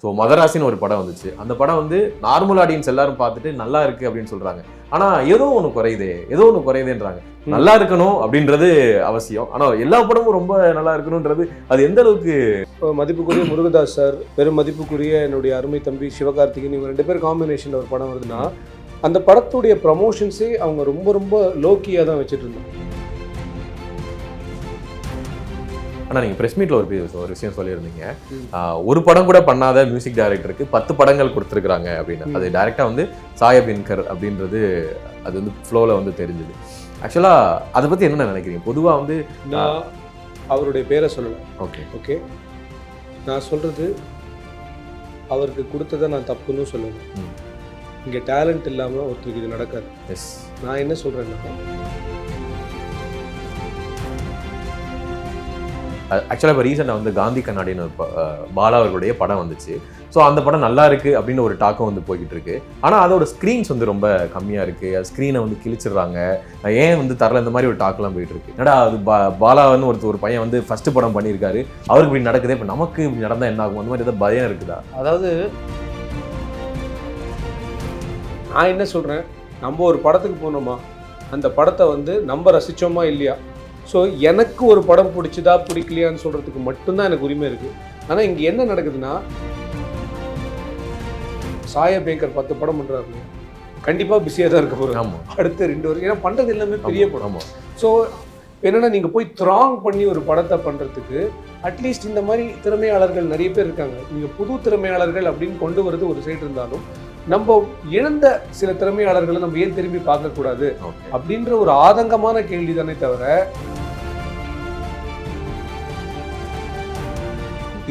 So மதராசின்னு ஒரு படம் வந்துச்சு. அந்த படம் வந்து நார்மல் ஆடியன்ஸ் எல்லாரும் பார்த்துட்டு நல்லா இருக்கு அப்படின்னு சொல்றாங்க. ஆனா ஏதோ ஒன்று குறையுதேன்றாங்க. நல்லா இருக்கணும் அப்படின்றது அவசியம். ஆனா எல்லா படமும் ரொம்ப நல்லா இருக்கணும்ன்றது அது எந்த அளவுக்கு? மதிப்புக்குரிய முருகதாஸ் சார், பெரும் மதிப்புக்குரிய என்னுடைய அருமை தம்பி சிவகார்த்திகேயன், இவங்க 2 பேர் காம்பினேஷன்ல ஒரு படம் வருதுன்னா அந்த படத்துடைய ப்ரமோஷன்ஸே அவங்க ரொம்ப ரொம்ப லோக்கியாக தான் வச்சுட்டு இருந்தாங்க. ஆனால் நீங்கள் ப்ரெஸ் மீட்டில் ஒரு விஷயம் சொல்லியிருந்தீங்க, ஒரு படம் கூட பண்ணாத மியூசிக் டைரக்டருக்கு 10 படங்கள் கொடுத்துருக்குறாங்க அப்படின்னு. அது டைரெக்டாக வந்து சாயபின்கர் அப்படின்றது அது வந்து ஃப்ளோவில் வந்து தெரிஞ்சுது. ஆக்சுவலாக அதை பற்றி என்ன நினைக்கிறீங்க? பொதுவாக வந்து நான் அவருடைய பேரை சொல்லலை. ஓகே, நான் சொல்கிறது அவருக்கு கொடுத்ததை நான் தப்புன்னு சொல்லுவேன். இங்கே டேலண்ட் இல்லாமல் ஒருத்தருக்கு இது நடக்காது. நான் என்ன சொல்கிறேன்னா, ஆக்சுவலாக இப்போ ரீசெண்டாக வந்து காந்தி கண்ணாடின்னு ஒரு பாலா அவர்களுடைய படம் வந்துச்சு. ஸோ அந்த படம் நல்லா இருக்குது அப்படின்னு ஒரு டாக்கம் வந்து போய்கிட்டு இருக்கு. ஆனால் அதோட ஸ்க்ரீன்ஸ் வந்து ரொம்ப கம்மியாக இருக்குது. அது ஸ்க்ரீனை வந்து கிழிச்சிடுறாங்க, ஏன் வந்து தரல, இந்த மாதிரி ஒரு டாக்கெலாம் போயிட்டு இருக்கு. என்னடா அது பாலான்னு ஒரு பையன் வந்து ஃபர்ஸ்ட் படம் பண்ணியிருக்காரு, அவருக்கு இப்படி நடக்குது, இப்போ நமக்கு இப்படி நடந்தால் என்ன ஆகும், அந்த மாதிரி ஏதாவது பயம் இருக்குதா? அதாவது நான் என்ன சொல்கிறேன், நம்ம ஒரு படத்துக்கு போனோமா, அந்த படத்தை வந்து நம்ம ரசித்தோமா இல்லையா, ஸோ எனக்கு ஒரு படம் பிடிச்சதா பிடிக்கலையான்னு சொல்கிறதுக்கு மட்டும்தான் எனக்கு உரிமை இருக்குது. ஆனால் இங்கே என்ன நடக்குதுன்னா, சாயபேக்கர் 10 படம் பண்ணுறாரு, கண்டிப்பாக பிஸியாக தான் இருக்க போகிறோம் அடுத்த 2 வருஷம். ஏன்னா பண்ணுறது எல்லாமே பெரிய படம். ஸோ என்னென்னா, நீங்கள் போய் த்ராங் பண்ணி ஒரு படத்தை பண்ணுறதுக்கு அட்லீஸ்ட் இந்த மாதிரி திறமையாளர்கள் நிறைய பேர் இருக்காங்க. நீங்கள் புது திறமையாளர்கள் அப்படின்னு கொண்டு வரது ஒரு சைடு இருந்தாலும், நம்ம இழந்த சில திறமையாளர்களை நம்ம ஏன் திரும்பி பார்க்கக்கூடாது அப்படின்ற ஒரு ஆதங்கமான கேள்வி தானே தவிர,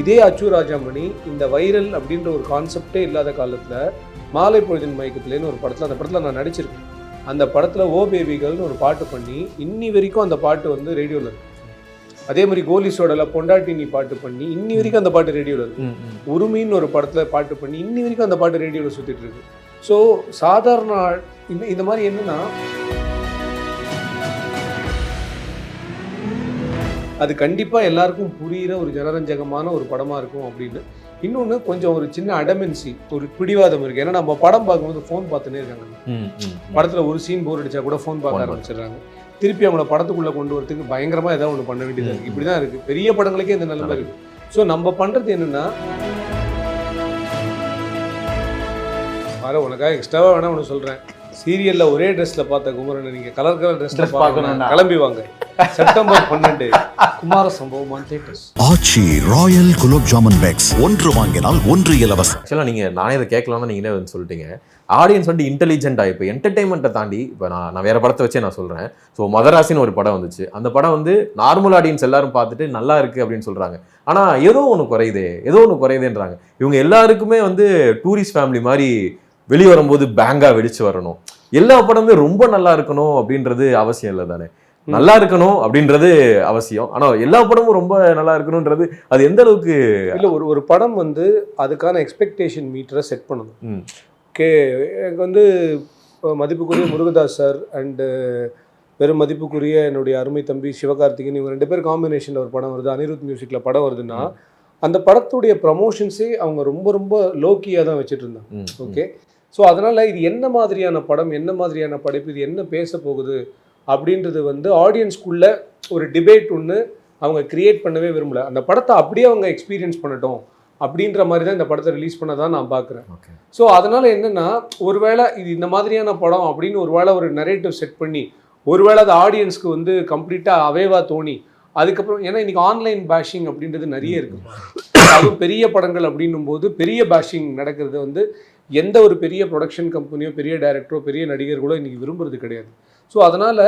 இதே அச்சு ராஜாமணி இந்த வைரல் அப்படின்ற ஒரு கான்செப்டே இல்லாத காலத்தில் மாலை பொழுதின் மயக்கத்துலேன்னு ஒரு படத்தில், அந்த படத்தில் நான் நடிச்சிருக்கேன். அந்த படத்தில் ஓ பேபிகள்னு ஒரு பாட்டு பண்ணி இன்னி வரைக்கும் அந்த பாட்டு வந்து ரேடியோவில் இருக்கு. அதே மாதிரி கோலிசோடல பொண்டாட்டினி பாட்டு பண்ணி இன்னி வரைக்கும் அந்த பாட்டு ரேடியோவில் இருக்கு. உரிமைன்னு ஒரு படத்தில் பாட்டு பண்ணி இன்னி வரைக்கும் அந்த பாட்டு ரேடியோவில் சுற்றிட்டு இருக்கு. ஸோ சாதாரண இந்த மாதிரி என்னன்னா, அது கண்டிப்பாக எல்லாருக்கும் புரிகிற ஒரு ஜனரஞ்சகமான ஒரு படமாக இருக்கும் அப்படின்னு. இன்னொன்று கொஞ்சம் ஒரு சின்ன அடமென்சி, ஒரு பிடிவாதம் இருக்குது. ஏன்னா நம்ம படம் பார்க்கும்போது ஃபோன் பார்த்துன்னே இருக்காங்க. படத்தில் ஒரு சீன் போர் அடித்தா கூட ஃபோன் பார்க்க ஆரம்பிச்சிடுறாங்க. திருப்பி அவங்கள படத்துக்குள்ளே கொண்டு வரதுக்கு பயங்கரமாக ஏதாவது ஒன்று பண்ண வேண்டியதாக இருக்குது. இப்படி தான் இருக்குது, பெரிய படங்களுக்கே இந்த நிலைமை இருக்குது. ஸோ நம்ம பண்ணுறது என்னென்னா, உனக்காக எக்ஸ்ட்ராவாக வேணா ஒன்று சொல்கிறேன், சீரியலில் ஒரே ட்ரெஸ்ஸில் பார்த்த குமரனை நீங்கள் கலர் ட்ரெஸ்ஸில் பார்க்கணும், கிளம்பி வாங்க. செப்டம்பர் 12 குமார சம்பவம் தியேட்டர்ஸ். ஆச்சி ராயல் குலோப் ஜாமுன் பேக்ஸ், 1 வாங்கினால் 1 இலவசம். ஆக்சுவலாக நானே இதை கேட்கலாம்னு நீங்களே வந்து சொல்லிட்டீங்க. ஆடியன்ஸ் வந்து இன்டெலிஜென்ட்டாக இப்போ என்டர்டைன்மெண்ட்டை தாண்டி இப்போ நான் வேறு படத்தை வச்சே நான் சொல்கிறேன். ஸோ மதராசின்னு ஒரு படம் வந்துச்சு. அந்த படம் வந்து நார்மல் ஆடியன்ஸ் எல்லாரும் பார்த்துட்டு நல்லா இருக்குது அப்படின்னு சொல்கிறாங்க. ஆனால் ஏதோ ஒன்று குறையுதேன்றாங்க. இவங்க எல்லாருக்குமே வந்து டூரிஸ்ட் ஃபேமிலி மாதிரி வெளியே வரும்போது பேங்காக வெடிச்சு வரணும், எல்லா படமே ரொம்ப நல்லா இருக்கணும் அப்படின்றது அவசியம் இல்லை தானே? நல்லா இருக்கணும் அப்படின்றது அவசியம், ஆனால் எல்லா படமும் ரொம்ப நல்லா இருக்கணும்ன்றது அது எந்த அளவுக்கு இல்லை? ஒரு படம் வந்து அதுக்கான எக்ஸ்பெக்டேஷன் மீட்டரை செட் பண்ணணும். ஓகே, எனக்கு வந்து மதிப்புக்குரிய முருகதாஸ் சார் அண்டு பெரும் மதிப்புக்குரிய என்னுடைய அருமை தம்பி சிவகார்த்திகேயன், இவங்க 2 பேர் காம்பினேஷனில் ஒரு படம் வருது, அனிருத் மியூசிக்கில் படம் வருதுன்னா அந்த படத்துடைய ப்ரமோஷன்ஸே அவங்க ரொம்ப ரொம்ப லோக்கியாக தான் வச்சுட்டு இருந்தாங்க. ஓகே, ஸோ அதனால் இது என்ன மாதிரியான படம், என்ன மாதிரியான படைப்பு, இது என்ன பேச போகுது அப்படின்றது வந்து ஆடியன்ஸ்குள்ளே ஒரு டிபேட் ஒன்று அவங்க கிரியேட் பண்ணவே விரும்பல. அந்த படத்தை அப்படியே அவங்க எக்ஸ்பீரியன்ஸ் பண்ணட்டும் அப்படின்ற மாதிரி தான் இந்த படத்தை ரிலீஸ் பண்ண தான் நான் பார்க்குறேன். ஸோ அதனால் என்னென்னா, ஒருவேளை இது இந்த மாதிரியான படம் அப்படின்னு ஒருவேளை ஒரு நரேட்டிவ் செட் பண்ணி, ஒருவேளை அது ஆடியன்ஸ்க்கு வந்து கம்ப்ளீட்டாக அவேவாக தோணி, அதுக்கப்புறம் ஏன்னா இன்றைக்கி ஆன்லைன் பேஷிங் அப்படின்றது நிறைய இருக்குது. அதுவும் பெரிய படங்கள் அப்படின்னும் போது பெரிய பேஷிங் நடக்கிறது வந்து எந்த ஒரு பெரிய ப்ரொடக்ஷன் கம்பெனியோ பெரிய டைரக்டரோ பெரிய நடிகர்களோ இன்றைக்கி விரும்புறது கிடையாது. ஸோ அதனால்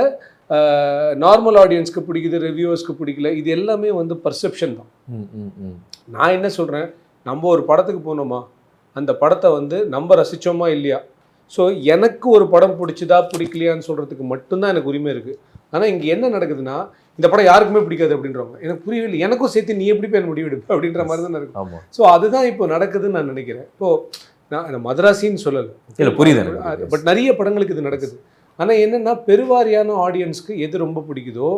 நார்மல் ஆடியன்ஸ்க்கு பிடிக்குது, ரிவ்யூவர்ஸ்க்கு பிடிக்கல, இது எல்லாமே வந்து பர்செப்ஷன் தான். நான் என்ன சொல்கிறேன், நம்ம ஒரு படத்துக்கு போனோமா, அந்த படத்தை வந்து நம்ம ரசித்தோமா இல்லையா, ஸோ எனக்கு ஒரு படம் பிடிச்சதா பிடிக்கலையான்னு சொல்கிறதுக்கு மட்டும்தான் எனக்கு உரிமை இருக்குது. ஆனால் இங்கே என்ன நடக்குதுன்னா, இந்த படம் யாருக்குமே பிடிக்காது அப்படின்றவங்க, எனக்கு புரியவில்லை, எனக்கும் சேர்த்து நீ எப்படி போய் முடிவெடுப்ப அப்படின்ற மாதிரி தான் இருக்குது. ஸோ அதுதான் இப்போ நடக்குதுன்னு நான் நினைக்கிறேன். இப்போது நான் மதராசின்னு சொல்லலை, இல்லை புரியுது, பட் நிறைய படங்களுக்கு இது நடக்குது. ஆனால் என்னென்னா, பெருவாரியான ஆடியன்ஸ்க்கு எது ரொம்ப பிடிக்குதோ,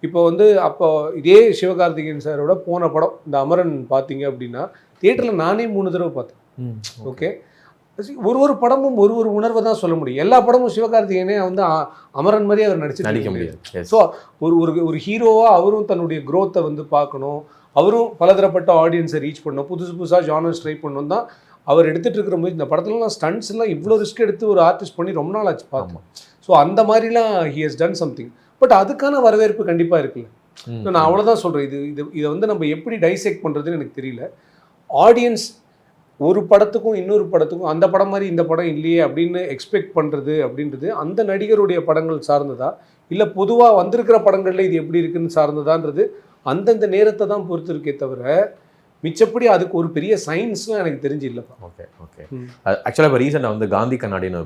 இப்போ வந்து அப்போ இதே சிவகார்த்திகேயன் சாரோட போன படம் இந்த அமரன் பார்த்தீங்க அப்படின்னா தியேட்டரில் நானே 3 தடவை பார்த்தேன். ஓகே, ஒரு படமும் ஒரு உணர்வை தான் சொல்ல முடியும். எல்லா படமும் சிவகார்த்திகேயனே வந்து அமரன் மாதிரி அவர் நடிக்க முடியாது. ஸோ ஒரு ஹீரோவாக அவரும் தன்னுடைய க்ரோத்தை வந்து பார்க்கணும், அவரும் பலதரப்பட்ட ஆடியன்ஸை ரீச் பண்ணணும், புதுசாக ஜானர்ஸ் ட்ரை பண்ணணும் தான் அவர் எடுத்துகிட்டு இருக்கிற போது இந்த படத்துலலாம் ஸ்டண்ட்ஸ் எல்லாம் இவ்வளோ ரிஸ்க் எடுத்து ஒரு ஆர்டிஸ்ட் பண்ணி ரொம்ப நாள் ஆச்சு பார்க்கணும். ஸோ அந்த மாதிரிலாம் he has done something. But அதுக்கான வரவேற்பு கண்டிப்பாக இருக்குல்ல. நான் அவ்வளோதான் சொல்கிறேன். இதை வந்து நம்ம எப்படி டைசெக்ட் பண்ணுறதுன்னு எனக்கு தெரியல. ஆடியன்ஸ் ஒரு படத்துக்கும் இன்னொரு படத்துக்கும் அந்த படம் மாதிரி இந்த படம் இல்லையே அப்படின்னு எக்ஸ்பெக்ட் பண்ணுறது அப்படின்றது அந்த நடிகருடைய படங்கள் சார்ந்ததா இல்லை பொதுவாக வந்திருக்கிற படங்களில் இது எப்படி இருக்குன்னு சார்ந்ததான்றது அந்தந்த நேரத்தை தான் பொறுத்து இருக்கே தவிர மிச்சப்படி அதுக்கு ஒரு பெரிய சயின்ஸ்லாம் எனக்கு தெரிஞ்சு இல்லைப்பா. Okay okay. ஆக்சுவலாக இப்போ ரீசெண்டாக வந்து காந்தி கண்ணாடின்னு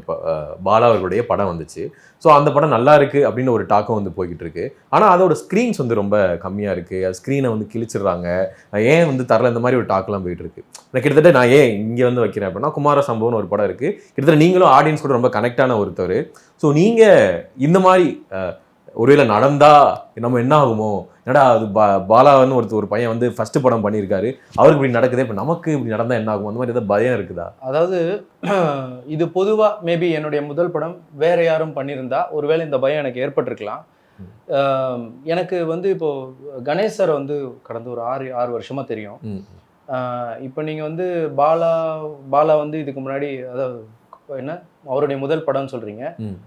பாலா அவர்களுடைய படம் வந்துச்சு. ஸோ அந்த படம் நல்லா இருக்குது அப்படின்னு ஒரு டாக்கம் வந்து போய்கிட்டு இருக்கு. ஆனால் அதோட ஸ்க்ரீன்ஸ் வந்து ரொம்ப கம்மியாக இருக்குது, அது ஸ்க்ரீனை வந்து கிழிச்சிடுறாங்க, ஏன் வந்து தரல, இந்த மாதிரி ஒரு டாக்லாம் போயிட்டு இருக்கு. கிட்டத்தட்ட நான் ஏன் இங்கே வந்து வைக்கிறேன் அப்படின்னா குமார சம்பவம்னு ஒரு படம் இருக்குது. கிட்டத்தட்ட நீங்களும் ஆடியன்ஸ் கூட ரொம்ப கனெக்டான ஒருத்தர். ஸோ நீங்கள் இந்த மாதிரி ஒருவேளை நடந்தா நம்ம என்ன ஆகுமோ, என்னடா அது பாலான்னு ஒரு பையன் வந்து ஃபர்ஸ்ட் படம் பண்ணியிருக்காரு, அவருக்கு இப்படி நடக்குது, இப்போ நமக்கு இப்படி நடந்தால் என்ன ஆகும், அந்த மாதிரி ஏதாவது பயம் இருக்குதா? அதாவது இது பொதுவாக மேபி என்னுடைய முதல் படம் வேற யாரும் பண்ணியிருந்தா ஒருவேளை இந்த பயம் எனக்கு ஏற்பட்டிருக்கலாம். எனக்கு வந்து இப்போ கணேஷ் சார் வந்து கடந்த ஒரு 6 வருஷமா தெரியும். இப்போ நீங்கள் வந்து பாலா வந்து இதுக்கு முன்னாடி அதாவது என்ன அவருடைய முதல் படம்னு சொல்றீங்க,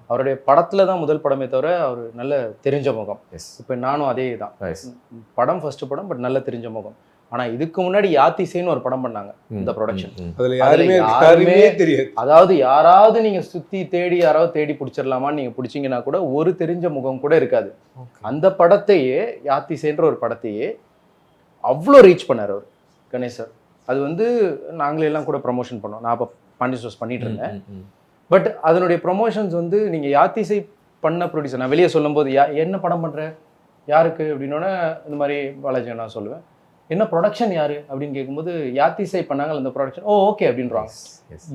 அவருடைய படத்துல தான் முதல் படமே தவிர அவர் நல்ல தெரிஞ்ச முகம். இப்போ நானும் அதே தான், படம் ஃபர்ஸ்ட் படம், பட் நல்ல தெரிஞ்ச முகம். ஆனா இதுக்கு முன்னாடி யாத்திசைன்னு ஒரு படம் பண்ணாங்க இந்த ப்ரொடக்ஷன், யாருமே தெரியாது. அதாவது யாராவது நீங்க சுத்தி தேடி யாராவது தேடி பிடிச்சிடலாமான்னு நீங்க பிடிச்சிங்கன்னா கூட ஒரு தெரிஞ்ச முகம் கூட இருக்காது. அந்த படத்தையே யாத்திசைன்ற ஒரு படத்தையே அவ்வளோ ரீச் பண்ணார் அவர் கணேசர். அது வந்து நாங்களே எல்லாம் கூட ப்ரமோஷன் பண்ணோம். நான் அப்போ பாண்டியஸ் பண்ணிட்டு இருந்தேன். பட் அதனுடைய ப்ரொமோஷன்ஸ் வந்து நீங்க யாத்திசை பண்ண ப்ரொடியூசர் நான் வெளியே சொல்லும் போது என்ன படம் பண்ற யாருக்கு அப்படின்னோட இந்த மாதிரி பாலாஜி நான் சொல்லுவேன், என்ன ப்ரொடக்ஷன் யாரு அப்படின்னு கேட்கும்போது யாத்திசை பண்ணாங்க அந்த ப்ரொடக்ஷன், ஓ ஓகே அப்படின்றாங்க.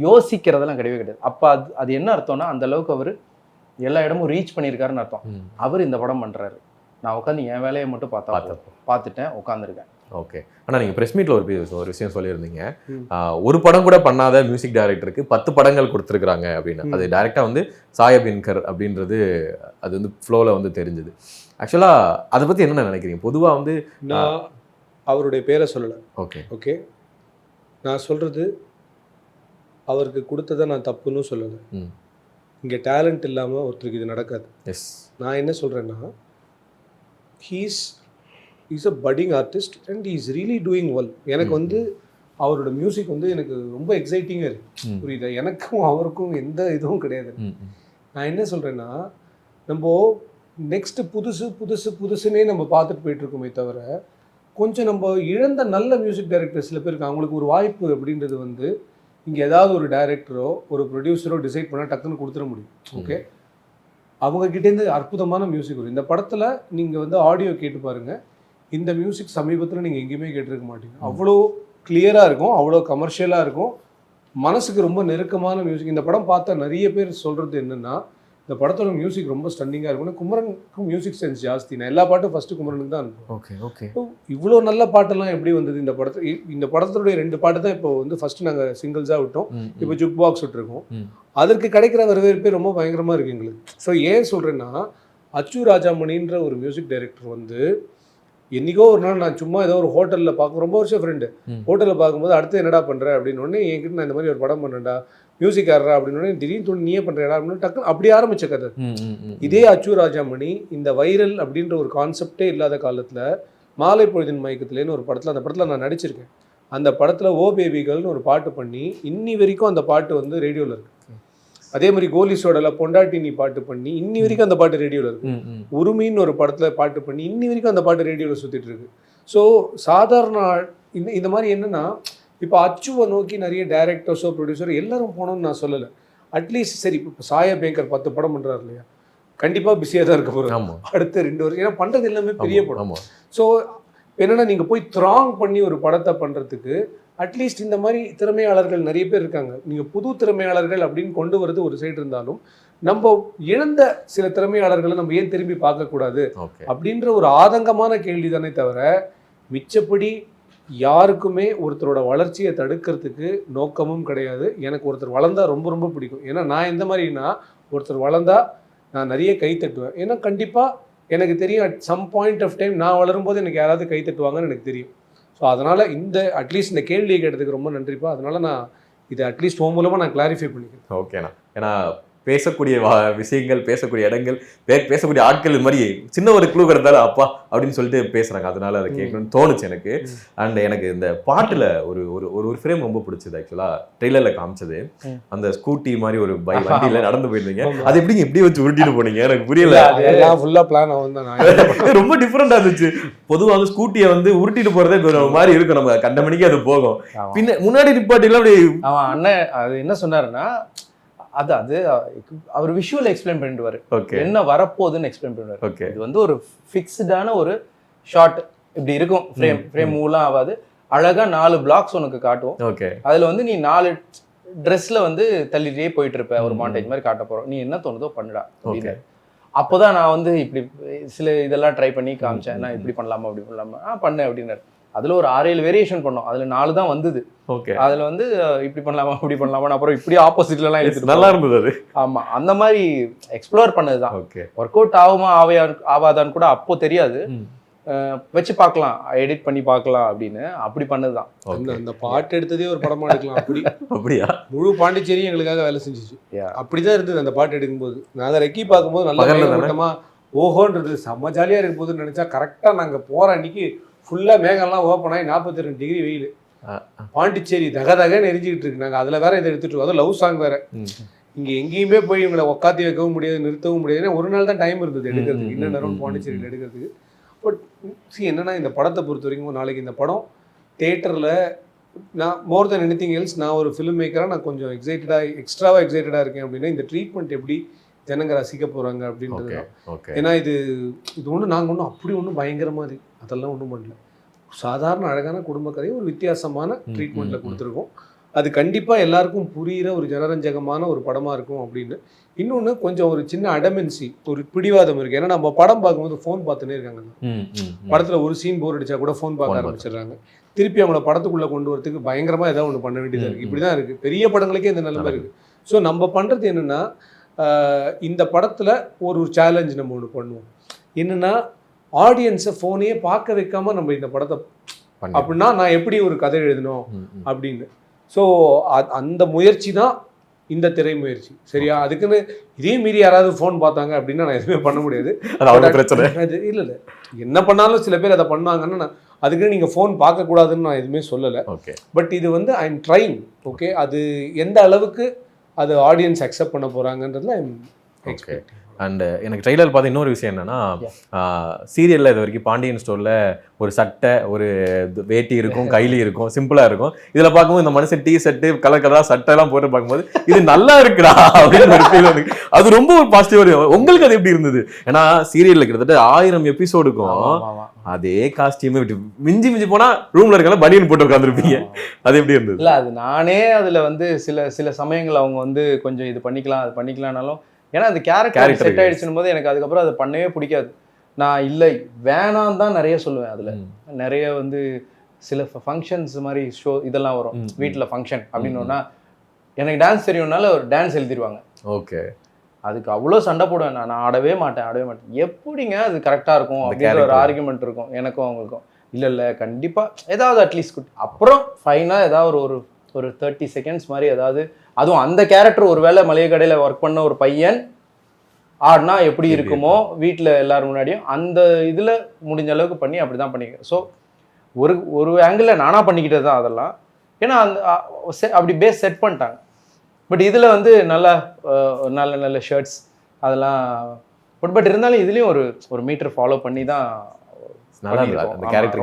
யோசிக்கிறதெல்லாம் கிடையவே கிடையாது. அப்போ அது என்ன அர்த்தம்னா அந்த அளவுக்கு அவர் எல்லா இடமும் ரீச் பண்ணியிருக்காருன்னு அர்த்தம். அவர் இந்த படம் பண்றாரு, நான் உட்காந்து என் வேலையை மட்டும் பார்த்துட்டேன், உட்காந்துருக்கேன். ஓகே. ஆனால் நீங்கள் ப்ரெஸ் மீட்டில் ஒரு விஷயம் சொல்லியிருந்தீங்க, ஒரு படம் கூட பண்ணாத மியூசிக் டைரக்டருக்கு 10 படங்கள் கொடுத்துருக்குறாங்க அப்படின்னு. அது டைரெக்டாக வந்து சாயபின்கர் அப்படின்றது அது வந்து ஃப்ளோவில் வந்து தெரிஞ்சுது. ஆக்சுவலாக அதை பற்றி என்ன நினைக்கிறீங்க? பொதுவாக வந்து நான் அவருடைய பேரை சொல்லலை. ஓகே ஓகே, நான் சொல்கிறது அவருக்கு கொடுத்ததை நான் தப்புன்னு சொல்லலை. இங்கே டேலண்ட் இல்லாமல் ஒருத்தருக்கு இது நடக்காது. எஸ், நான் என்ன சொல்கிறேன்னா is a padding artist and is really doing well. எனக்கு வந்து அவரோட மியூசிக் வந்து எனக்கு ரொம்ப எக்ஸைட்டிங்காக இருக்குது. புரியுதா? எனக்கும் அவருக்கும் எந்த இதுவும் கிடையாது. நான் என்ன சொல்கிறேன்னா நம்ம நெக்ஸ்ட் புதுசுன்னே நம்ம பார்த்துட்டு போயிட்டுருக்கோமே தவிர கொஞ்சம் நம்ம இழந்த நல்ல மியூசிக் டைரக்டர் சில பேருக்கு அவங்களுக்கு ஒரு வாய்ப்பு அப்படின்றது வந்து இங்கே ஏதாவது ஒரு டைரக்டரோ ஒரு ப்ரொடியூசரோ டிசைட் பண்ணால் டக்குன்னு கொடுத்துட முடியும். ஓகே, அவங்கக்கிட்டேருந்து அற்புதமான மியூசிக் வரும். இந்த படத்தில் நீங்கள் வந்து ஆடியோ கேட்டு பாருங்கள், இந்த மியூசிக் சமீபத்தில் நீங்கள் எங்கேயுமே கேட்டிருக்க மாட்டீங்க. அவ்வளோ கிளியராக இருக்கும், அவ்வளோ கமர்ஷியலாக இருக்கும், மனசுக்கு ரொம்ப நெருக்கமான மியூசிக். இந்த படம் பார்த்தா நிறைய பேர் சொல்கிறது என்னென்னா இந்த படத்தோட மியூசிக் ரொம்ப ஸ்டன்னிங்காக இருக்கும். குமரனுக்கும் மியூசிக் சென்ஸ் ஜாஸ்தி. நான் எல்லா பாட்டும் ஃபஸ்ட்டு குமரனுக்கு தான் இருக்கும். Okay okay. இவ்வளோ நல்ல பாட்டெல்லாம் எப்படி வந்தது இந்த படத்தோடைய 2 பாட்டு தான் இப்போ வந்து ஃபஸ்ட்டு நாங்கள் சிங்கிள்ஸாக விட்டோம், இப்போ ஜுக் பாக்ஸ் விட்டுருக்கோம். அதற்கு கிடைக்கிற வரவேற்பே ரொம்ப பயங்கரமாக இருக்குது எங்களுக்கு. ஸோ ஏன் சொல்கிறேன்னா அச்சு ராஜாமணின்ற ஒரு மியூசிக் டைரக்டர் வந்து என்னைக்கோ ஒரு நாள் நான் சும்மா ஏதோ ஒரு ஹோட்டலில் பார்க்க, ரொம்ப வருஷம் ஃப்ரெண்டு, ஹோட்டலில் பார்க்கும்போது அடுத்து என்னடா பண்ணுற அப்படின்னு உடனே என்கிட்ட நான் இந்த மாதிரி ஒரு படம் பண்ணுறேன்டா, மியூசிக் ஆடுறா அப்படின்னு திடீர்னு தோணி நீயே பண்ணுறா அப்படின்னு டக்குன்னு அப்படி ஆரம்பிச்ச கதை. இதே அச்சு ராஜாமணி இந்த வைரல் அப்படின்ற ஒரு கான்செப்டே இல்லாத காலத்தில் மாலை பொழுதின் மயக்கத்துலேன்னு ஒரு படத்தில், அந்த படத்தில் நான் நடிச்சிருக்கேன். அந்த படத்தில் ஓ பேபிகள்னு ஒரு பாட்டு பண்ணி இன்னி வரைக்கும் அந்த பாட்டு வந்து ரேடியோவில் இருக்குது. அதே மாதிரி கோலிசோடல பொண்டாட்டி நீ பாட்டு பண்ணி இன்னி வரைக்கும் அந்த பாட்டு ரேடியோவில் இருக்கு. உரிமைன்னு ஒரு படத்தில் பாட்டு பண்ணி இன்னி வரைக்கும் அந்த பாட்டு ரேடியோவில் சுற்றிட்டு இருக்கு. ஸோ சாதாரண இந்த மாதிரி என்னென்னா இப்போ அச்சுவை நோக்கி நிறைய டைரக்டர்ஸோ ப்ரொடியூசரோ எல்லாரும் போகணும்னு நான் சொல்லலை. அட்லீஸ்ட் சரி இப்போ சாயபேங்கர் 10 படம் பண்ணுறாரு இல்லையா, கண்டிப்பாக பிஸியாக தான் இருக்க போகிறோம் அடுத்த 2 வருஷம். ஏன்னா பண்ணுறது எல்லாமே பெரிய படம். ஸோ என்னென்னா நீங்கள் போய் த்ராங் பண்ணி ஒரு படத்தை பண்ணுறதுக்கு அட்லீஸ்ட் இந்த மாதிரி திறமையாளர்கள் நிறைய பேர் இருக்காங்க. நீங்கள் புது திறமையாளர்கள் அப்படின்னு கொண்டு வரது ஒரு சைடு இருந்தாலும் நம்ம இழந்த சில திறமையாளர்களை நம்ம ஏன் திரும்பி பார்க்கக்கூடாது அப்படின்ற ஒரு ஆதங்கமான கேள்வி தானே தவிர மிச்சப்படி யாருக்குமே ஒருத்தரோட வளர்ச்சியை தடுக்கிறதுக்கு நோக்கமும் கிடையாது. எனக்கு ஒருத்தர் வளர்ந்தா ரொம்ப ரொம்ப பிடிக்கும். ஏன்னா நான் எந்த மாதிரினா, ஒருத்தர் வளர்ந்தா நான் நிறைய கை தட்டுவேன். ஏன்னா கண்டிப்பாக எனக்கு தெரியும் at some point of time நான் வளரும்போது எனக்கு யாராவது கை தட்டுவாங்கன்னு எனக்கு தெரியும். ஸோ அதனால் அட்லீஸ்ட் இந்த கேள்வியை கேட்டதுக்கு ரொம்ப நன்றிப்பா. அதனால் நான் இதை அட்லீஸ்ட் உன் மூலமாக நான் கிளாரிஃபை பண்ணிக்கிறேன். ஓகேண்ணா. ஏன்னா பேசக்கூடிய விஷயங்கள், பேசக்கூடிய இடங்கள், பேசக்கூடிய ஆட்கள் இது மாதிரி சின்ன ஒரு க்ளூ கிடைத்தாலும் அப்பா அப்படின்னு சொல்லிட்டு பேசுறாங்க. அதனால அதை கேட்கணும்னு தோணுச்சு எனக்கு. அண்ட் எனக்கு இந்த பாட்டுல ஒரு ஒரு ஒரு ஃப்ரேம் ரொம்ப பிடிச்சது. ஆக்சுவலா ட்ரெய்லர்ல காமிச்சது அந்த ஸ்கூட்டி மாதிரி ஒரு வண்டியில நடந்து போயிருந்தீங்க. அது எப்படி எப்படி வச்சு உருட்டிட்டு போனீங்க எனக்கு புரியல. ஃபுல்லா பிளான் ரொம்ப டிஃப்ரெண்டா இருந்துச்சு. பொதுவாக ஸ்கூட்டியை வந்து உருட்டிட்டு போறதே ஒரு மாதிரி இருக்கும், நம்ம கண்ட மணிக்கு அது போகும். பின்ன முன்னாடி நிப்பாட்டிலாம் அப்படி அவன் அண்ணன் அது என்ன சொன்னாருன்னா, அது அவர் விஷுவல் எக்ஸ்பிளைன் பண்ணிடுவாரு, என்ன வரப்போகுதுன்னு எக்ஸ்பிளைன் பண்ணுவாரு. இது வந்து ஒரு ஃபிக்ஸ்டான ஒரு ஷாட் இப்படி இருக்கும், ஃப்ரேம் மூவ்லாம் ஆகாது, அழகா 4 பிளாக்ஸ் உனக்கு காட்டும். அதுல வந்து நீ 4 ட்ரெஸ்ல வந்து தள்ளிட்டே போயிட்டு இருப்ப, ஒரு மாண்டேஜ் மாதிரி காட்ட போறோம், நீ என்ன தோணுதோ பண்ணுடா அப்படின்னு. அப்போதான் நான் வந்து இப்படி சில இதெல்லாம் ட்ரை பண்ணி காமிச்சேன், நான் இப்படி பண்ணலாமா அப்படி பண்ணலாமா பண்ணேன் அப்படின்னாரு. அதுல ஒரு 6-7 வேரியேஷன் பண்ணோம், அதுல 4 தான் வந்தது. அதுல வந்து இப்படி பண்ணலாமா அப்படி பண்ணலாமா, அப்புறம் இப்படி ஆப்போசிட்ல எல்லாம் எடுத்து நல்லா இருந்தது அது. ஆமா, அந்த மாதிரி எக்ஸ்ப்ளோர் பண்ணதுதான். ஒர்க் அவுட் ஆகுமா ஆவாதான்னு கூட அப்போ தெரியாது, வச்சு பார்க்கலாம், எடிட் பண்ணி பார்க்கலாம் அப்படின்னு அப்படி பண்ணதுதான். அந்த பாட்டு எடுத்ததே ஒரு படமா எடுக்கலாம். அப்படியா? முழு பாண்டிச்சேரி எங்களுக்காக வேலை செஞ்சிச்சு. அப்படிதான் இருந்தது அந்த பாட்டு எடுக்கும்போது. நான் அதை ரெக்கி பார்க்கும்போது நல்லா ஓஹோன்றது செம்ம ஜாலியா இருக்கும் போதுன்னு நினைச்சா, கரெக்டா நாங்க போற அன்னைக்கு ஃபுல்லா மேகம்லாம் ஓப்பன் ஆகி 42 டிகிரி வெயில், பாண்டிச்சேரி தகதகன்னு எரிஞ்சிக்கிட்டு இருக்கு. நாங்கள் அதில் வேற இதை எடுத்துட்டு இருக்கோம், அதுவும் லவ் சாங் வேற. இங்கே எங்கேயுமே போய் இவங்களை உட்காத்தி வைக்கவும் முடியாது, நிறுத்தவும் முடியாது. ஒரு நாள் தான் டைம் இருந்தது எடுக்கிறதுக்கு, இன்னும் நேரம் பாண்டிச்சேரியில் எடுக்கிறதுக்கு. பட் என்னன்னா, இந்த படத்தை பொறுத்த வரைக்கும் நாளைக்கு இந்த படம் தேட்டரில் நான் மோர் தென் எனிதிங் எல்ஸ், நான் ஒரு ஃபிலிம் மேக்கராக நான் கொஞ்சம் எக்ஸ்ட்ராவாக எக்ஸைட்டடாக இருக்கேன். அப்படின்னா இந்த ட்ரீட்மெண்ட் எப்படி ஜனங்க ரசிக்க போகிறாங்க அப்படின்றது தான். ஏன்னா இது ஒன்றும் நாங்கள் ஒன்றும் அப்படி ஒன்றும் பயங்கரமாக அதெல்லாம் ஒன்றும் பண்ணல. சாதாரண அழகான குடும்ப கதையை ஒரு வித்தியாசமான ட்ரீட்மெண்ட்டில் கொடுத்துருக்கோம். அது கண்டிப்பாக எல்லாருக்கும் புரிகிற ஒரு ஜனரஞ்சகமான ஒரு படமாக இருக்கும் அப்படின்னு. இன்னொன்று கொஞ்சம் ஒரு சின்ன அடமென்சி, ஒரு பிடிவாதம் இருக்குது. ஏன்னா நம்ம படம் பார்க்கும்போது ஃபோன் பார்த்துனே இருக்காங்க. படத்தில் ஒரு சீன் போர் அடித்தா கூட ஃபோன் பார்க்க ஆரம்பிச்சிடுறாங்க. திருப்பி அவங்கள படத்துக்குள்ளே கொண்டு வரதுக்கு பயங்கரமாக ஏதாவது ஒன்று பண்ண வேண்டியதாக இருக்குது. இப்படி தான் இருக்குது, பெரிய படங்களுக்கே இந்த நிலைமை இருக்குது. ஸோ நம்ம பண்ணுறது என்னென்னா, இந்த படத்தில் ஒரு சேலஞ்ச் நம்ம ஒன்று பண்ணுவோம். என்னென்னா, ஆடியன்ஸை ஃபோனையே பார்க்க வைக்காம நம்ம இந்த படத்தை அப்படின்னா நான் எப்படி ஒரு கதை எழுதணும் அப்படின்னு. ஸோ அந்த முயற்சி தான் இந்த திரை முயற்சி. சரியா? அதுக்குன்னு இதே மீறி யாராவது ஃபோன் பார்த்தாங்க அப்படின்னா நான் எதுவுமே பண்ண முடியாது. அது இல்லை என்ன பண்ணாலும் சில பேர் அதை பண்ணாங்கன்னா நான் அதுக்குன்னு நீங்கள் ஃபோன் பார்க்கக்கூடாதுன்னு நான் எதுவுமே சொல்லலை. பட் இது வந்து ஐ எம் ட்ரைங். ஓகே, அது எந்த அளவுக்கு அது ஆடியன்ஸ் அக்செப்ட் பண்ண போகிறாங்கன்றதுல ஐ எம் எக்ஸ்பெக்ட். அண்ட் எனக்கு ட்ரெய்லர் பார்த்து இன்னொரு விஷயம் என்னன்னா, சீரியலில் இது வரைக்கும் பாண்டியன் ஸ்டோரில் ஒரு சட்டை, ஒரு வேட்டி இருக்கும், கைலி இருக்கும், சிம்பிளாக இருக்கும். இதில் பார்க்கும்போது இந்த மனுஷன் டீ ஷர்ட்டு கலர் கலராக சட்டைலாம் போட்டு பார்க்கும்போது இது நல்லா இருக்குடா அப்படின்னு ஒரு ஃபீல் வந்து அது ரொம்ப ஒரு பாசிட்டிவ். உங்களுக்கு அது எப்படி இருந்தது? ஏன்னா சீரியலில் கிட்டத்தட்ட 1000 எபிசோடுக்கும் அதே காஸ்டியூமே விட்டு மிஞ்சி போனா ரூம்ல இருக்கலாம் பனியன் போட்டு உட்காந்துருப்பீங்க. அது எப்படி இருந்தது? இல்லை, அது நானே அதில் வந்து சில சமயங்கள் அவங்க வந்து கொஞ்சம் இது பண்ணிக்கலாம் அது பண்ணிக்கலாம்னாலும், ஏன்னா அந்த கேரக்டர் செட் ஆயிடுச்சுன்னு போது எனக்கு அதுக்கப்புறம் அதை பண்ணவே பிடிக்காது. நான் இல்லை வேணாம் தான் நிறைய சொல்லுவேன். அதில் நிறைய வந்து சில ஃபங்க்ஷன்ஸ் மாதிரி ஷோ இதெல்லாம் வரும், வீட்டில் ஃபங்க்ஷன் அப்படின்னா எனக்கு டான்ஸ் தெரியும்னால ஒரு டான்ஸ் எழுதிடுவாங்க. ஓகே, அதுக்கு அவ்வளோ சண்டை போடுவேன். நான் ஆடவே மாட்டேன். எப்படிங்க அது கரெக்டாக இருக்கும் அப்படின்ற ஒரு ஆர்குமெண்ட் இருக்கும் எனக்கும் அவங்களுக்கும். இல்லை கண்டிப்பாக ஏதாவது அட்லீஸ்ட் அப்புறம் ஃபைனாக ஏதாவது ஒரு 30 செகண்ட்ஸ் மாதிரி ஏதாவது, அதுவும் அந்த கேரக்டர் ஒரு வேளை மளிகை கடையில் ஒர்க் பண்ண ஒரு பையன் ஆடினா எப்படி இருக்குமோ வீட்டில் எல்லாரும் முன்னாடியும் அந்த இதில் முடிஞ்ச அளவுக்கு பண்ணி அப்படி தான் பண்ணிக்கிறேன். ஸோ ஒரு ஆங்கிளில் நானாக பண்ணிக்கிட்டது தான் அதெல்லாம். ஏன்னா அந்த அப்படி பேஸ் செட் பண்ணிட்டாங்க. பட் இதில் வந்து நல்ல ஷர்ட்ஸ் அதெல்லாம் பட் இருந்தாலும் இதுலேயும் ஒரு மீட்டர் ஃபாலோ பண்ணி தான்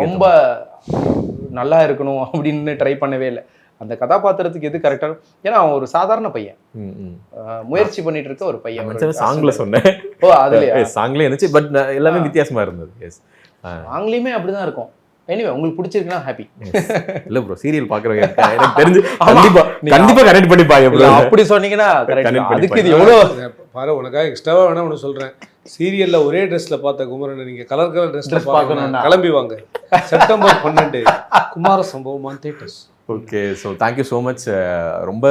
ரொம்ப நல்லா இருக்கணும் அப்படின்னு ட்ரை பண்ணவே இல்லை. அந்த கதாபாத்திரத்துக்கு எது கரெக்டாக, ஏன்னா அவன் ஒரு சாதாரண பையன், முயற்சி பண்ணிட்டு இருக்க ஒரு பையன். சாங்ல சொன்னேன், ஓ அதுலயே சாங்ல இருந்துச்சு, பட் எல்லாமே வித்தியாசமா இருந்தது. எஸ், சாங்லயுமே அப்படிதான் இருக்கும். எனிவே உங்களுக்கு பிடிச்சிருக்குன்னா ஹாப்பி. இல்ல ப்ரோ, சீரியல் பாக்குறவங்க எனக்கு தெரிஞ்சு கண்டிப்பா கனெக்ட் பண்ணி பாருங்க ப்ரோ. அப்படி சொன்னீங்கன்னா கரெக்ட். அதுக்கு இது எவ்வளவு பாரு, உனக்காக எக்ஸ்ட்ராவா வேணா ஒன்று சொல்றேன். சீரியல்ல ஒரே ட்ரெஸ்ல பார்த்த குமரனை நீங்க கலர் ட்ரெஸ்ல Dress பார்க்கணும்னா? பார்க்கணும்னா கிளம்பி வாங்க. செப்டம்பர் 12 குமார சம்பவம் on theatres. Okay, so thank you so much. ரொம்ப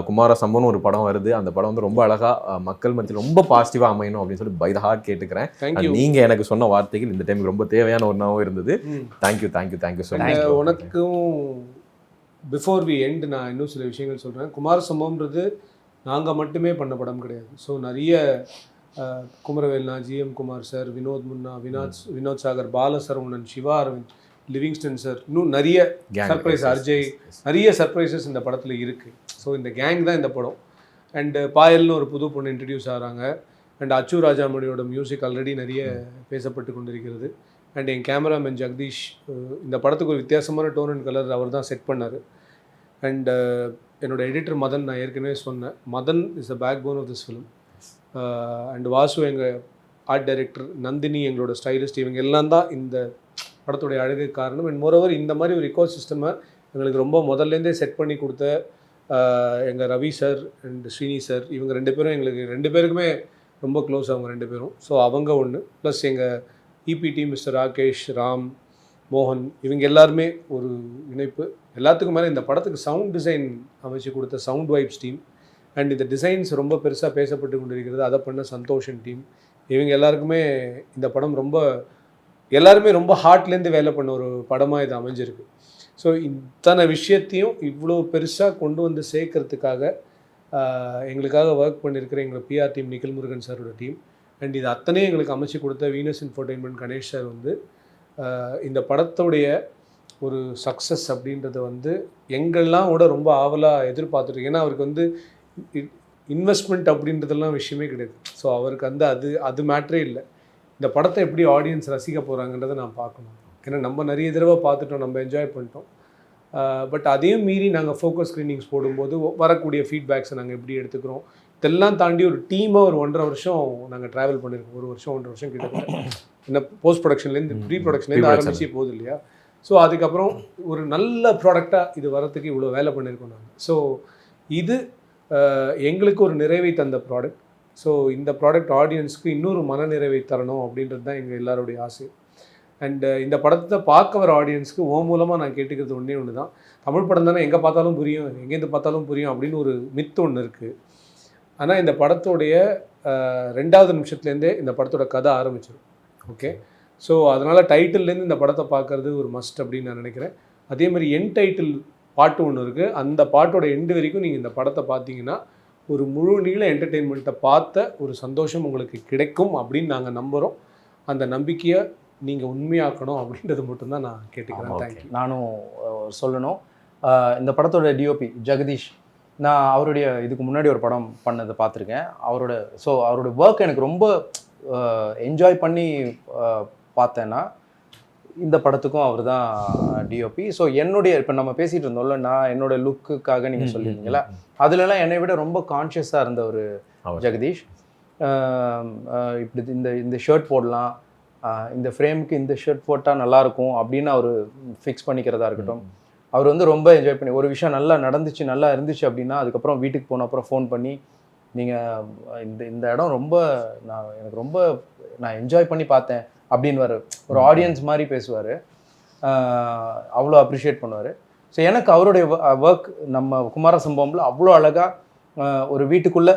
குமார சம்பவம்னு ஒரு படம் வருது. அந்த படம் வந்து ரொம்ப அழகா மக்கள் மத்தியில் ரொம்ப பாசிட்டிவாக அமையணும் அப்படின்னு சொல்லி பை த ஹார்ட் கேட்டுக்கிறேன். தேங்க்யூ. நீங்கள் எனக்கு சொன்ன வார்த்தைகள் இந்த டைமுக்கு ரொம்ப தேவையான ஒன்றாவும் இருந்தது. Thank you so much. உனக்கும் பிஃபோர் வி எண்ட் நான் இன்னும் சில விஷயங்கள் சொல்கிறேன். குமார சம்பவம்ன்றது நாங்கள் மட்டுமே பண்ண படம் கிடையாது. ஸோ நிறைய குமரவேல்னா, ஜிஎம் குமார் சார், வினோத் முன்னா, வினோத் சாகர், பாலசரவணன், சிவா அரவிந்த், லிவிங்ஸ்டன் சார், இன்னும் நிறைய சர்ப்ரைஸ், அர்ஜய், நிறைய சர்ப்ரைசஸ் இந்த படத்தில் இருக்குது. ஸோ இந்த கேங் தான் இந்த படம். அண்டு பாயல்னு ஒரு புது பொண்ணு இன்ட்ரடியூஸ் ஆகிறாங்க. அண்ட் அச்சு ராஜாமணியோட மியூசிக் ஆல்ரெடி நிறைய பேசப்பட்டு கொண்டிருக்கிறது. அண்ட் என் கேமராமேன் ஜெகதீஷ் இந்த படத்துக்கு ஒரு வித்தியாசமான டோன் அண்ட் கலர் அவர் தான் செட் பண்ணார். அண்ட் என்னோட எடிட்டர் மதன், நான் ஏற்கனவே சொன்னேன், Madan is the backbone of this film. And Vasu எங்கள் ஆர்ட் டைரக்டர், நந்தினி எங்களோட ஸ்டைலிஸ்ட், இவங்க எல்லாம் தான் இந்த படத்துடைய அழகு காரணம். அண்ட் மோரோவர் இந்த மாதிரி ஒரு இக்கோ சிஸ்டமை எங்களுக்கு ரொம்ப முதல்லேருந்தே செட் பண்ணி கொடுத்த எங்கள் Ravi sir and Srini sir, இவங்க 2 பேரும் எங்களுக்கு 2 பேருக்குமே ரொம்ப க்ளோஸ். அவங்க 2 பேரும். ஸோ அவங்க ஒன்று, ப்ளஸ் எங்கள் இபிடி மிஸ்டர் ராகேஷ், ராம், மோகன், இவங்க எல்லாருமே ஒரு இணைப்பு. எல்லாத்துக்கும் மேலே இந்த படத்துக்கு சவுண்ட் டிசைன் அமைச்சு கொடுத்த சவுண்ட் வைப்ஸ் டீம். அண்ட் இந்த டிசைன்ஸ் ரொம்ப பெருசாக பேசப்பட்டு கொண்டிருக்கிறது, அதை பண்ண சந்தோஷன் டீம். இவங்க எல்லாருக்குமே இந்த படம் எல்லாருமே ரொம்ப ஹார்ட்லேருந்து வேலை பண்ண ஒரு படமாக இது அமைஞ்சிருக்கு. ஸோ இத்தனை விஷயத்தையும் இவ்வளோ பெருசாக கொண்டு வந்து சேர்க்கறதுக்காக எங்களுக்காக ஒர்க் பண்ணியிருக்கிற எங்கள் பிஆர் டீம், நிகில் முருகன் சாரோட டீம். அண்ட் இது அத்தனையும் எங்களுக்கு அமைச்சு கொடுத்த வீனஸ் இன்ஃபோர்டைன்மெண்ட் கணேஷ் சார் வந்து இந்த படத்துடைய ஒரு சக்ஸஸ் அப்படின்றத வந்து எங்கள்லாம் கூட ரொம்ப ஆவலாக எதிர்பார்த்துட்டு. ஏன்னா அவருக்கு வந்து இன்வெஸ்ட்மெண்ட் அப்படின்றதெல்லாம் விஷயமே கிடையாது. ஸோ அவருக்கு வந்து அது மேட்ரே இல்லை. இந்த படத்தை எப்படி ஆடியன்ஸ் ரசிக்க போகிறாங்கன்றதை நான் பார்க்கணும். ஏன்னா நம்ம நிறைய தடவை பார்த்துட்டோம், நம்ம என்ஜாய் பண்ணிட்டோம். பட் அதையும் மீறி நாங்கள் ஃபோக்கஸ் ஸ்க்ரீனிங்ஸ் போடும்போது வரக்கூடிய ஃபீட்பேக்ஸை நாங்கள் எப்படி எடுத்துக்கிறோம், இதெல்லாம் தாண்டி ஒரு டீமாக ஒரு 1.5 வருஷம் நாங்கள் ட்ராவல் பண்ணியிருக்கோம். 1 வருஷம் 1.5 வருஷம் கிட்ட என்ன போஸ்ட் ப்ரொடக்ஷன்லேருந்து ப்ரீ ப்ரொடக்ஷன்லேருந்து ஆரம்பிச்சு போகுது இல்லையா. ஸோ அதுக்கப்புறம் ஒரு நல்ல ப்ராடக்டாக இது வரத்துக்கு இவ்வளோ வேலை பண்ணியிருக்கோம் நாங்கள். ஸோ இது எங்களுக்கு ஒரு நிறைவை தந்த ப்ராடக்ட். ஸோ இந்த ப்ராடக்ட் ஆடியன்ஸ்க்கு இன்னொரு மனநிறைவை தரணும் அப்படின்றது தான் எங்கள் எல்லாருடைய ஆசை. அண்ட் இந்த படத்தை பார்க்க வர ஆடியன்ஸ்க்கு மூலமாக நான் கேட்டுக்கிறது ஒன்று தான், தமிழ் படம் தானே, எங்கே பார்த்தாலும் புரியும், எங்கேருந்து பார்த்தாலும் புரியும் அப்படின்னு ஒரு மித்து ஒன்று இருக்குது. ஆனால் இந்த படத்தோடைய 2வது நிமிஷத்துலேருந்தே இந்த படத்தோட கதை ஆரம்பிச்சிடும். ஓகே, ஸோ அதனால் டைட்டில்லேருந்து இந்த படத்தை பார்க்குறது ஒரு மஸ்ட் அப்படின்னு நான் நினைக்கிறேன். அதே மாதிரி என் டைட்டில் பாட்டு ஒன்று இருக்குது. அந்த பாட்டோட எண்டு வரைக்கும் நீங்கள் இந்த படத்தை பார்த்தீங்கன்னா ஒரு முழு நீள என்டர்டெயின்மெண்ட்டை பார்த்த ஒரு சந்தோஷம் உங்களுக்கு கிடைக்கும் அப்படின்னு நாங்கள் நம்புகிறோம். அந்த நம்பிக்கையை நீங்கள் உண்மையாக்கணும் அப்படின்றது மட்டும்தான் நான் கேட்டுக்கிறேன். தேங்க்யூ. நானும் சொல்லணும், இந்த படத்தோட டிஓபி ஜெகதீஷ், நான் அவருடைய இதுக்கு முன்னாடி ஒரு படம் பண்ணதை பார்த்துருக்கேன். அவரோட ஒர்க் எனக்கு ரொம்ப என்ஜாய் பண்ணி பார்த்தேன்னா இந்த படத்துக்கும் அவர் தான் டிஓபி. ஸோ என்னுடைய இப்போ நம்ம பேசிகிட்டு இருந்தோம்ல, நான் என்னோட லுக்குக்காக நீங்கள் சொல்லியிருந்தீங்களா, அதுலலாம் என்னை விட ரொம்ப கான்ஷியஸாக இருந்த ஒரு ஜெகதீஷ். இப்படி இந்த ஷர்ட் போடலாம், இந்த ஃப்ரேமுக்கு இந்த ஷர்ட் போட்டால் நல்லாயிருக்கும் அப்படின்னு அவர் ஃபிக்ஸ் பண்ணிக்கிறதா இருக்கட்டும். அவர் வந்து ரொம்ப என்ஜாய் பண்ணி ஒரு விஷயம் நல்லா நடந்துச்சு, நல்லா இருந்துச்சு அப்படின்னா அதுக்கப்புறம் வீட்டுக்கு போன அப்புறம் ஃபோன் பண்ணி நீங்கள் இந்த இடம் ரொம்ப எனக்கு ரொம்ப நான் என்ஜாய் பண்ணி பார்த்தேன் அப்படின்னு ஒரு ஆடியன்ஸ் மாதிரி பேசுவார். அவ்வளோ அப்ரிஷியேட் பண்ணுவார். ஸோ எனக்கு அவருடைய ஒர்க் நம்ம குமார சம்பவம்ல அவ்வளோ அழகாக ஒரு வீட்டுக்குள்ளே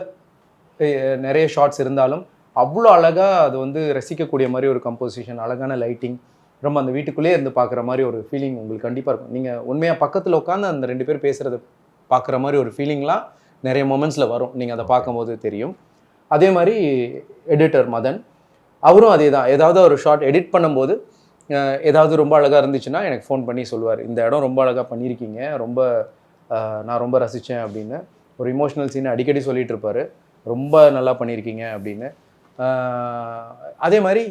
நிறைய ஷார்ட்ஸ் இருந்தாலும் அவ்வளோ அழகாக அது வந்து ரசிக்கக்கூடிய மாதிரி ஒரு கம்போசிஷன், அழகான லைட்டிங், ரொம்ப அந்த வீட்டுக்குள்ளேயே இருந்து பார்க்குற மாதிரி ஒரு ஃபீலிங் உங்களுக்கு கண்டிப்பாக இருக்கும். நீங்கள் உண்மையாக பக்கத்தில் உட்காந்து அந்த 2 பேர் பேசுகிறத பார்க்குற மாதிரி ஒரு ஃபீலிங்லாம் நிறைய மொமெண்ட்ஸில் வரும். நீங்கள் அதை பார்க்கும்போது தெரியும். அதே மாதிரி எடிட்டர் மதன், அவரும் அதே தான். ஏதாவது ஒரு ஷார்ட் எடிட் பண்ணும்போது ஏதாவது ரொம்ப அழகாக இருந்துச்சுன்னா எனக்கு ஃபோன் பண்ணி சொல்லுவார், இந்த இடம் ரொம்ப அழகாக பண்ணியிருக்கீங்க, நான் ரொம்ப ரசித்தேன் அப்படின்னு. ஒரு இமோஷ்னல் சீனை அடிக்கடி சொல்லிகிட்டு இருப்பார், ரொம்ப நல்லா பண்ணியிருக்கீங்க அப்படின்னு. அதே மாதிரி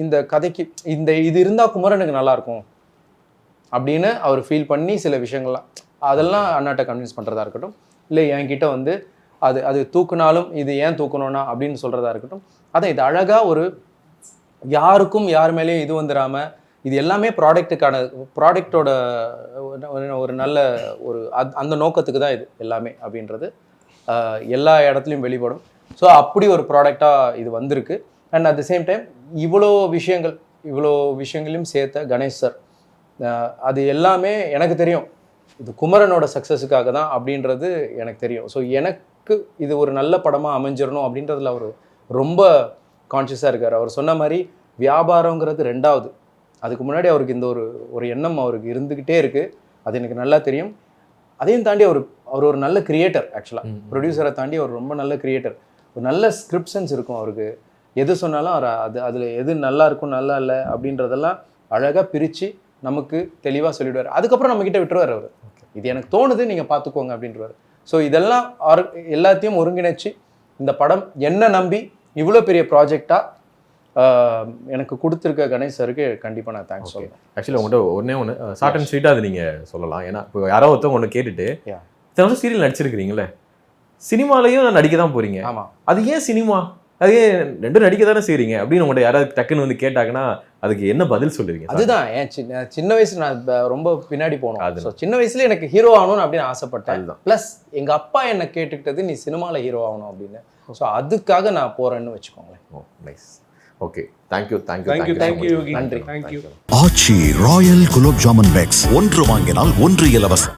இந்த கதைக்கு இது இருந்தால் குமரனுக்கு நல்லாயிருக்கும் அப்படின்னு அவர் ஃபீல் பண்ணி சில விஷயங்கள்லாம் அதெல்லாம் அண்ணாட்ட கன்வின்ஸ் பண்ணுறதா இருக்கட்டும், இல்லை என்கிட்ட வந்து அது தூக்குனாலும் இது ஏன் தூக்கணும்னா அப்படின்னு சொல்கிறதா இருக்கட்டும். அதான் இது அழகாக ஒரு யாருக்கும் யார் மேலேயும் இது வந்துடாமல், இது எல்லாமே ப்ராடக்டோட ஒரு நல்ல ஒரு அந்த நோக்கத்துக்கு தான் இது எல்லாமே அப்படின்றது எல்லா இடத்துலையும் வெளிப்படும். ஸோ அப்படி ஒரு ப்ராடக்டாக இது வந்திருக்கு. And at the same time இவ்வளோ விஷயங்களையும் சேர்த்த கணேஷ் சார், அது எல்லாமே எனக்கு தெரியும் இது குமரனோட சக்ஸஸுக்காக தான் அப்படின்றது எனக்கு தெரியும். ஸோ எனக்கு இது ஒரு நல்ல படமாக அமைஞ்சிடணும் அப்படின்றதுல அவர் ரொம்ப கான்ஷியஸாக இருக்கார். அவர் சொன்ன மாதிரி வியாபாரங்கிறது ரெண்டாவது, அதுக்கு முன்னாடி அவருக்கு இந்த ஒரு எண்ணம் அவருக்கு இருந்துக்கிட்டே இருக்குது. அது எனக்கு நல்லா தெரியும். அதையும் தாண்டி அவர் ஒரு நல்ல கிரியேட்டர். ஆக்சுவலாக ப்ரொடியூசரை தாண்டி அவர் ரொம்ப நல்ல கிரியேட்டர். ஒரு நல்ல ஸ்கிரிப்ட் சென்ஸ் இருக்கும் அவருக்கு. எது சொன்னாலும் அவர் அதில் எது நல்லா இருக்கும் நல்லா இல்லை அப்படின்றதெல்லாம் அழகாக பிரித்து நமக்கு தெளிவாக சொல்லிவிடுவார். அதுக்கப்புறம் நம்மக்கிட்ட விட்டுருவார் அவர். இது எனக்கு தோணுது, நீங்கள் பார்த்துக்கோங்க அப்படின்றவார். ஸோ இதெல்லாம் எல்லாத்தையும் ஒருங்கிணைச்சு இந்த படம் என்ன நம்பி இவ்வளோ பெரிய ப்ராஜெக்டாக எனக்கு கொடுத்துருக்க கணேஷ் சாருக்கு கண்டிப்பாக நான் தேங்க்ஸ் சொல்லுவேன். ஆக்சுவலி உங்கள்கிட்ட ஒன்று ஷார்ட் அண்ட் ஸ்வீட்டாக அது நீங்கள் சொல்லலாம். ஏன்னா இப்போ யாரோ ஒருத்தவங்க ஒன்று கேட்டுட்டு இத்தனை வருஷம் சீரியல் நடிச்சிருக்கிறீங்களே, சினிமாலையும் நான் நடிக்க தான் போகிறீங்க, ஆமாம் அது ஏன் சினிமா, அது ஏன் ரெண்டும் நடிக்க தானே செய்கிறீங்க அப்படின்னு உங்கள்கிட்ட யாராவது டக்குன்னு வந்து கேட்டாங்கன்னா அதுக்கு என்ன பதில் சொல்லுவீங்க? அதுதான் ஏன் சின்ன வயசுல நான் ரொம்ப பின்னாடி போனோம். ஸோ சின்ன வயசுல எனக்கு ஹீரோ ஆகணும்னு அப்படின்னு ஆசைப்பட்டேன். ப்ளஸ் எங்கள் அப்பா என்னை கேட்டுக்கிட்டது நீ சினிமாவில் ஹீரோ ஆகணும் அப்படின்னு. ஸோ அதுக்காக நான் போகிறேன்னு வச்சுக்கோங்களேன். ஓ நைஸ். Okay, thank you. நன்றி. ஆச்சி ராயல் குலோப் ஜாமுன் பேக்ஸ் ஒன்று வாங்கினால் ஒன்று இலவசம்.